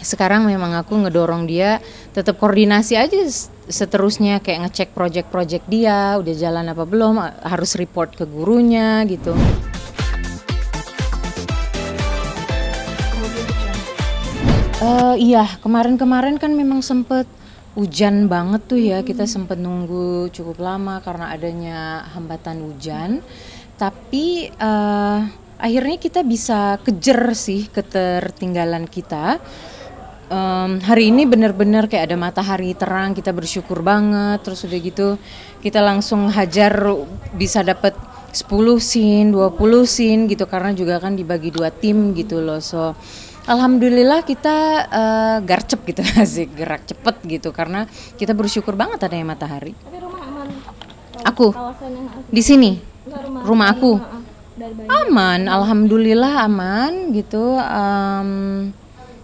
sekarang memang aku ngedorong dia tetap koordinasi aja seterusnya, kayak ngecek project-project dia udah jalan apa belum, harus report ke gurunya gitu. Iya, kemarin-kemarin kan memang sempet hujan banget tuh ya, kita sempet nunggu cukup lama karena adanya hambatan hujan. Tapi akhirnya kita bisa kejar sih ketertinggalan kita. Hari ini bener-bener kayak ada matahari terang, kita bersyukur banget. Terus udah gitu kita langsung hajar, bisa dapet 10 scene, 20 scene gitu, karena juga kan dibagi 2 tim gitu loh. So alhamdulillah kita garcep gitu asik, gerak cepet gitu, karena kita bersyukur banget adanya matahari. Tapi rumah aman. Aku Kawasan yang di sini, enggak rumah aku dari banjir. aman, alhamdulillah aman gitu.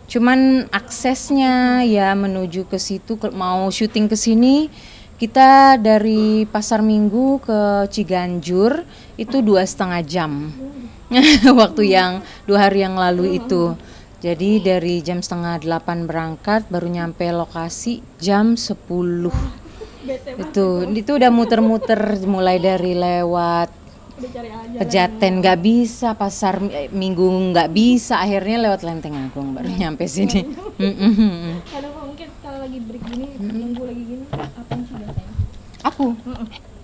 Cuman aksesnya ya menuju ke situ, mau syuting ke sini kita dari Pasar Minggu ke Ciganjur itu 2,5 jam. Waktu yang 2 hari yang lalu itu. Jadi dari jam 7:30 berangkat, baru nyampe lokasi jam 10. Itu udah muter-muter, mulai dari lewat Udah cari aja. Pejaten nggak bisa, Pasar Minggu nggak bisa, akhirnya lewat Lenteng Agung baru nyampe sini. Kadang mungkin kalau lagi break gini, nunggu lagi gini, apa sih biasanya? Aku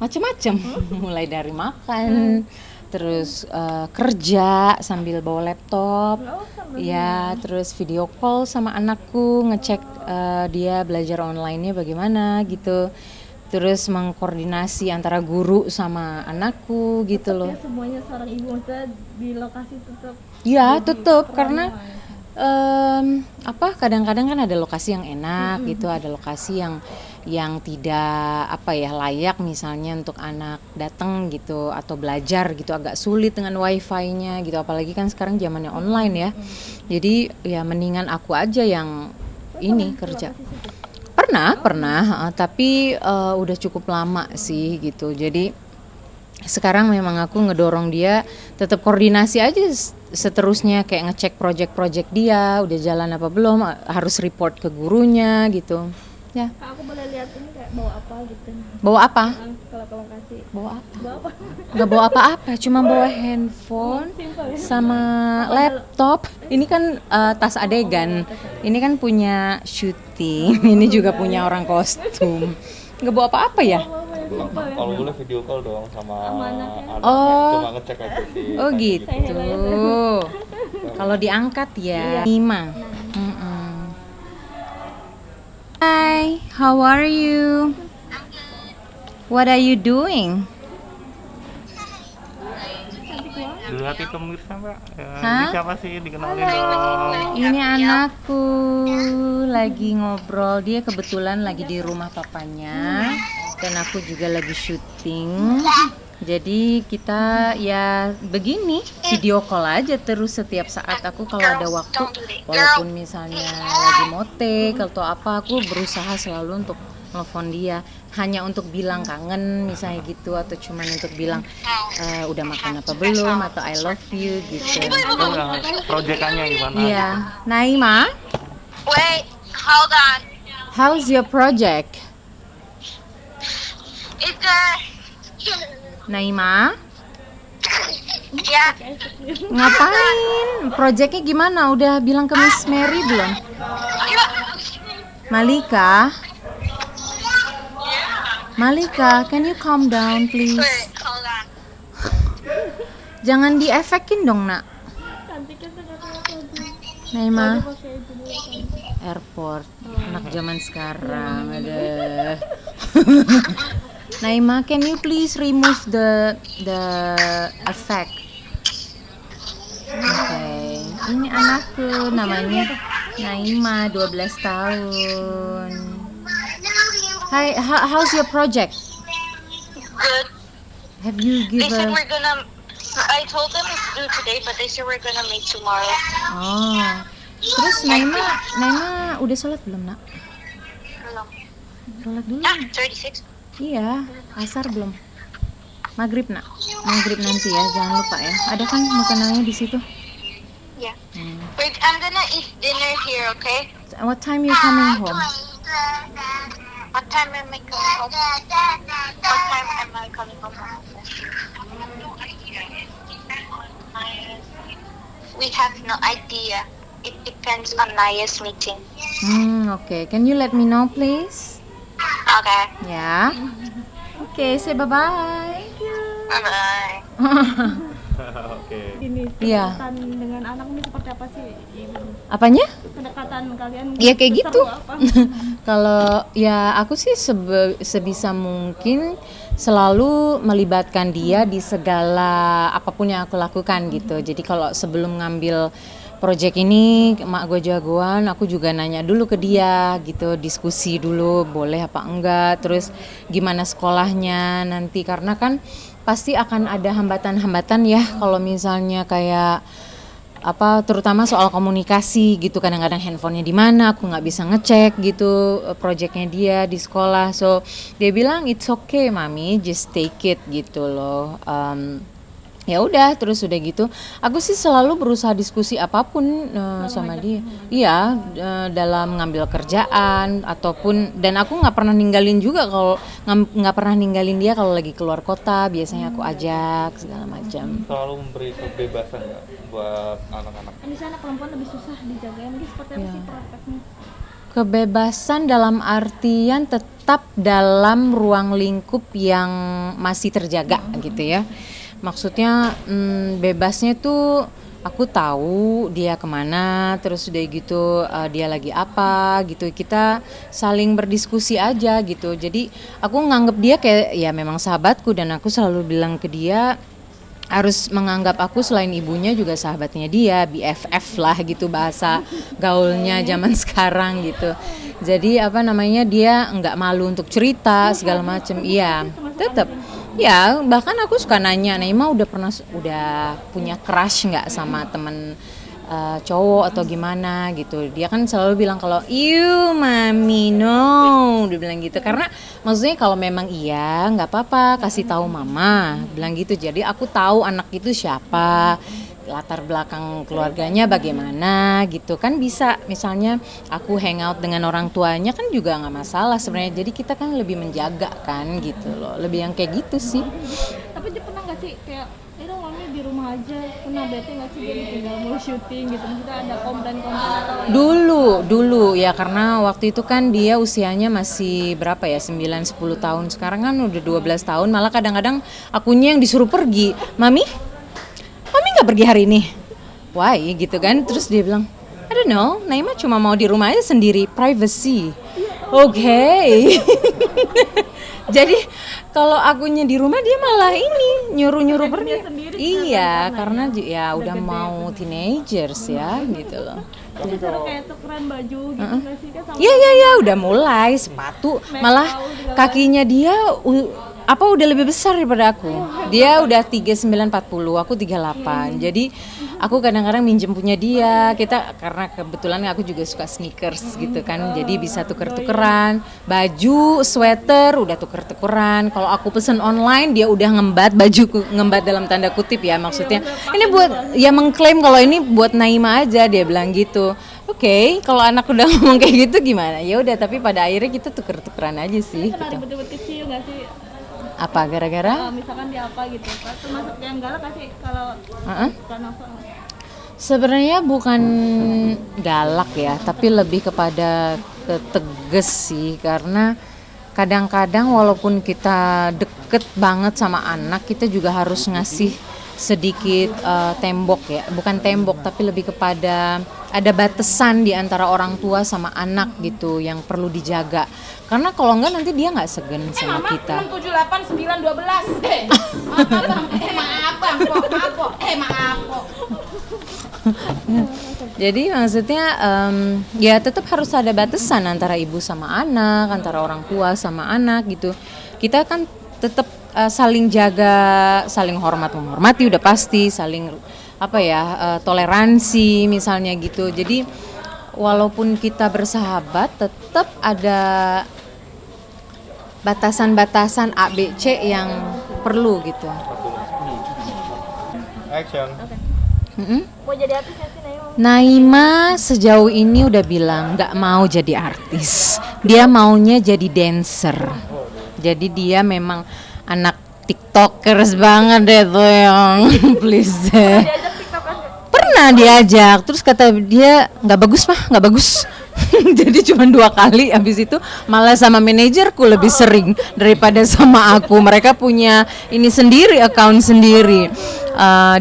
macem-macem, mulai dari makan, terus kerja sambil bawa laptop, ya, terus video call sama anakku, ngecek dia belajar online-nya bagaimana gitu, terus mengkoordinasi antara guru sama anakku gitu loh. Ya semuanya seorang ibu, maksudnya di lokasi tetap. Iya, tetep, karena kadang-kadang kan ada lokasi yang enak gitu, ada lokasi yang tidak layak misalnya untuk anak datang gitu atau belajar gitu, agak sulit dengan wifi-nya gitu, apalagi kan sekarang zamannya online ya. Jadi ya mendingan aku aja yang ini kerja. Pernah, tapi udah cukup lama sih gitu. Jadi sekarang memang aku ngedorong dia tetap koordinasi aja seterusnya, kayak ngecek project-project dia udah jalan apa belum, harus report ke gurunya gitu. Ya. Kak, aku boleh lihat ini kayak bawa apa gitu? Bawa apa? Kalau ke lokasi. Bawa apa? Bawa apa? Nggak bawa apa-apa, cuma bawa handphone Simple ya? sama laptop. Ini kan tas adegan. Ini kan punya syuting. Ini juga punya orang kostum. Nggak bawa apa-apa ya? Kalau boleh video call dong sama anaknya. anaknya, cuma ngecek aja sih. Oh gitu. Kalau diangkat ya. Nima. Hi, how are you? What are you doing? Dulu hati pemirsa Mbak, Hah? ini siapa sih, dikenalin dong. Ini anakku lagi ngobrol, dia kebetulan lagi di rumah papanya dan aku juga lagi syuting. Jadi kita ya begini, video call aja terus setiap saat. Aku kalau ada waktu, walaupun misalnya lagi motek atau apa, aku berusaha selalu untuk telepon dia, hanya untuk bilang kangen misalnya gitu, atau cuman untuk bilang udah makan apa belum, atau I love you gitu. Proyekannya gimana? Iya, Naima, Wait, hold on. how's your project? It's Naima, yeah. ngapain? Projectnya gimana? Udah bilang ke Miss Mary belum? Malika, can you calm down please? Wait, hold on. Jangan diefekin dong, nak. Cantiknya tuh Naima, pakai itu dulu kan. airport, anak zaman sekarang ada. Naima, can you please remove the effect? Okay. Ini anakku, namanya Naima, 12 tahun. Hi, how's your project? Good. Have you They said given? we're gonna. I told them it's due today, but they said we're gonna meet tomorrow. Oh, terus Naima udah sholat belum, nak? Belum. Sholat dulu. Ah, 36. Iya, asar belum. Maghrib, nak. Maghrib nanti ya, jangan lupa ya. Ada kan makanannya di situ? Yeah. Wait, I'm gonna eat dinner here, okay? What time you coming home? What time am I coming home? What time am I coming home? We have no idea. It depends on Naya's meeting. Okay. Can you let me know, please? Okay. Ya. Oke, say bye-bye. Bye-bye. Oke. Ini Iya. kedekatan dengan anak ini seperti apa sih Ibu? Apanya? Kedekatan kalian Ya kayak seseru gitu. apa? Kalau ya aku sih sebisa mungkin selalu melibatkan dia di segala apapun yang aku lakukan gitu. Jadi kalau sebelum ngambil project ini emak gue jagoan, aku juga nanya dulu ke dia gitu, diskusi dulu boleh apa enggak, terus gimana sekolahnya nanti, karena kan pasti akan ada hambatan-hambatan ya kalau misalnya kayak apa, terutama soal komunikasi gitu. Kadang-kadang handphonenya di mana, aku nggak bisa ngecek gitu projectnya dia di sekolah. So dia bilang it's okay mami, just take it gitu loh. Ya udah, terus udah gitu aku sih selalu berusaha diskusi apapun sama dia. Iya, dalam ngambil kerjaan ataupun, dan aku nggak pernah ninggalin juga kalau nggak pernah ninggalin dia kalau lagi keluar kota, biasanya aku ajak segala macam. Selalu memberi kebebasan nggak buat anak-anak? Kan di sana perempuan lebih susah dijaga. Mungkin seperti apa sih prakteknya? Kebebasan dalam artian tetap dalam ruang lingkup yang masih terjaga gitu ya. Maksudnya bebasnya tuh aku tahu dia kemana, terus udah gitu dia lagi apa gitu, kita saling berdiskusi aja gitu. Jadi aku nganggep dia kayak ya memang sahabatku, dan aku selalu bilang ke dia harus menganggap aku selain ibunya juga sahabatnya dia, BFF lah gitu bahasa gaulnya zaman sekarang gitu. Jadi apa namanya, dia nggak malu untuk cerita segala macem. Iya, tetap. Ya, bahkan aku suka nanya, Naima udah punya crush nggak sama temen cowok atau gimana gitu. Dia kan selalu bilang kalau "Iu mami no", dia bilang gitu. Karena maksudnya kalau memang iya nggak apa-apa, kasih tahu mama, bilang gitu. Jadi aku tahu anak itu siapa, latar belakang keluarganya bagaimana gitu kan. Bisa misalnya aku hangout dengan orang tuanya kan juga nggak masalah sebenarnya. Jadi kita kan lebih menjaga kan gitu loh, lebih yang kayak gitu sih. Tapi dia pernah nggak sih kayak dong mami di rumah aja, pernah bete nggak sih jadi tinggal mau syuting gitu? Maksudnya ada komplain-komplain atau Dulu ya, karena waktu itu kan dia usianya masih berapa ya, 9-10 tahun. Sekarang kan udah 12 tahun, malah kadang-kadang akunya yang disuruh pergi. Mami nggak pergi hari ini? Why gitu kan? Terus dia bilang, I don't know, Naima cuma mau di rumah aja sendiri, privacy. Oke. Jadi kalau akunya di rumah dia malah ini nyuruh pergi. Iya, karena ya udah mau teenagers ya gitu loh. Tapi seru kayak tukeran baju gitu nggak sih kan? Iya, udah mulai sepatu, malah kakinya dia udah lebih besar daripada aku. Dia udah 39-40, aku 38. Jadi aku kadang-kadang minjem punya dia. Kita karena kebetulan aku juga suka sneakers gitu kan. Jadi bisa tuker-tukeran, baju, sweater udah tuker-tukeran. Kalau aku pesen online dia udah ngembat bajuku, ngembat dalam tanda kutip ya maksudnya. Ini buat ya mengklaim kalau ini buat Naima aja, dia bilang gitu. Oke, kalau anak udah ngomong kayak gitu gimana? Ya udah, tapi pada akhirnya kita tuker-tukeran aja sih. Pernah Gitu. ribet-ribet kecil nggak sih? Apa gara-gara? Misalkan dia apa gitu, termasuk yang galak nggak sih kalau novel? Sebenarnya bukan galak ya, tapi lebih kepada tegas sih, karena kadang-kadang walaupun kita deket banget sama anak, kita juga harus ngasih sedikit tembok ya, bukan tembok tapi lebih kepada ada batasan di antara orang tua sama anak gitu yang perlu dijaga. Karena kalau enggak nanti dia nggak segen sama kita. 6, 7, 8, 9, 12. Maaf kok. Jadi maksudnya ya tetap harus ada batasan antara ibu sama anak, antara orang tua sama anak gitu. Kita kan tetap saling jaga, saling menghormati udah pasti, saling toleransi misalnya gitu. Jadi walaupun kita bersahabat tetap ada batasan-batasan A, B, C yang perlu gitu. Action. Mm-mm. Mau jadi artis nggak sih Naima? Naima sejauh ini udah bilang nggak mau jadi artis. Dia maunya jadi dancer. Jadi dia memang anak tiktokers banget deh tuh yang please deh. Diajak tiktokan nggak? Pernah diajak, terus kata dia nggak bagus mah, nggak bagus. Jadi cuma 2 kali, habis itu malah sama manajerku lebih sering daripada sama aku. Mereka punya ini sendiri, account sendiri.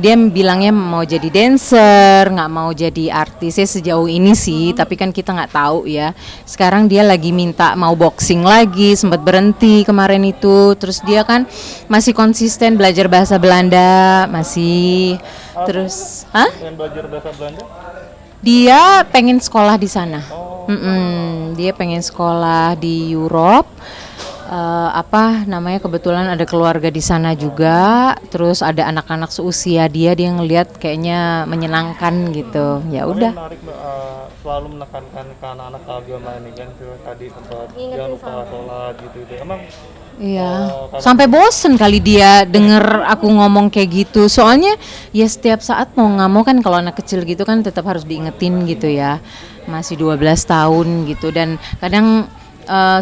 Dia bilangnya mau jadi dancer, nggak mau jadi artis ya sejauh ini sih. Tapi kan kita nggak tahu ya. Sekarang dia lagi minta mau boxing lagi, sempat berhenti kemarin itu. Terus dia kan masih konsisten belajar bahasa Belanda, masih. Terus, hah? Pengen belajar bahasa Belanda? Dia pengen sekolah di sana. Dia pengen sekolah di Europe. Kebetulan ada keluarga di sana juga. Terus ada anak-anak seusia dia ngelihat kayaknya menyenangkan gitu. Ya udah. Menarik selalu menekankan ke anak-anak agama ini kan tadi sempat jangan lupa sholat gitu. Emang Iya, sampai bosen kali dia denger aku ngomong kayak gitu. Soalnya ya setiap saat mau nggak mau kan kalau anak kecil gitu kan tetap harus diingetin gitu ya. Masih 12 tahun gitu dan kadang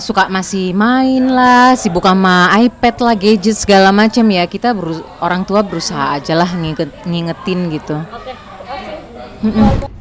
suka masih main lah, sibuk sama iPad lah, gadget segala macam ya. Kita orang tua berusaha aja lah ngingetin gitu. Oke, makasih.